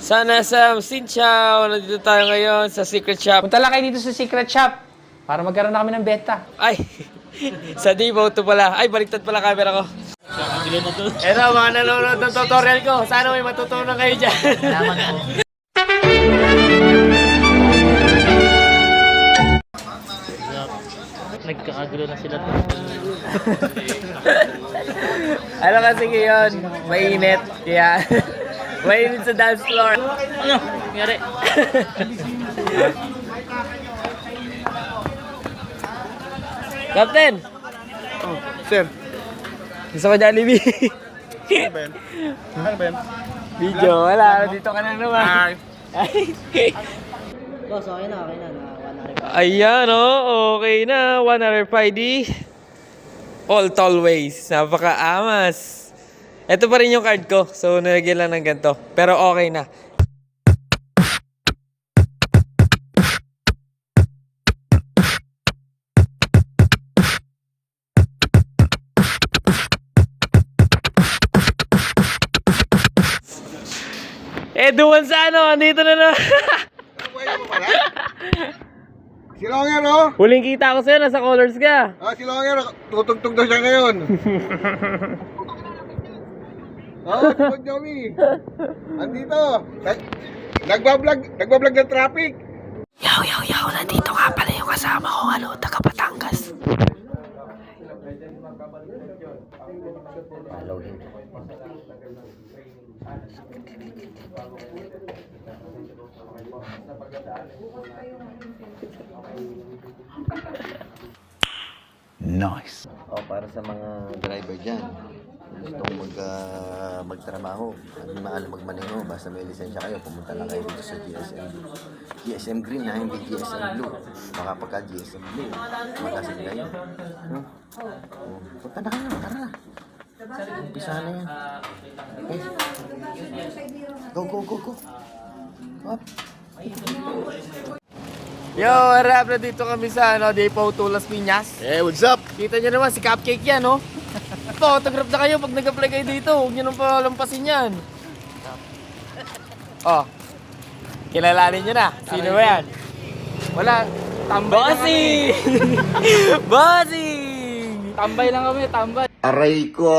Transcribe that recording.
Sana Sam, Sinchow, nandito tayo ngayon sa secret shop. Punta lang kayo dito sa secret shop para magkaroon na kami ng benta. Ay, sa Divo to pala. Ay, baliktad pala camera ko. Eto, mga nanonood ng tutorial ko. Sana may matutunan kayo dyan. Salamat po. Nagkakagulo na sila. Ano kasi ngayon, mainit. Kaya, mainit sa dance floor. Ano? Nangyari? Captain! Oh, sir. Gusto ko Jollibee. Ano ba yan? Ano ba yan? Video, wala. Dito ka na naman. Boss, okay na. Ayan, oh. Okay na. 1 RFID. All tollways. Napaka-amas. Ito pa rin yung card ko. So, nalagyan lang ng ganito. Pero okay na. Duwan sa ano, andito na na. Si Longer, oh! Huling kita ko sa'yo, nasa colors ka. Ah, si Longer, tutugtog daw siya ngayon. Oh, si Bon Jovi. Andito. Nagbablog ng traffic. Yaw, nandito nga pala yung kasama ko, taga Batangas. Nice. Oh, para sa mga driver dyan, gustong magtrabaho, hindi maalam magmaneho, basta may lisensya kayo, pumunta lang kayo dito sa GSM. GSM Green na, hindi GSM Blue. Baka pagka GSM Blue, magasin kayo. Punta na kayo, tara na. Umpisa na yan. Okay. Go. Up. Yo, harap na dito kami sa Depo Tulas Piñas. Eh, what's up? Kita nyo naman si Cupcake yan, no? Autograph na kayo pag nag-apply kayo dito. Huwag nyo nang palampasin yan. Oh, kilalanin nyo na. Sino ba yan? Wala. Tambay Bossing! Bossing! Tambay lang kami, tambay. Aray ko!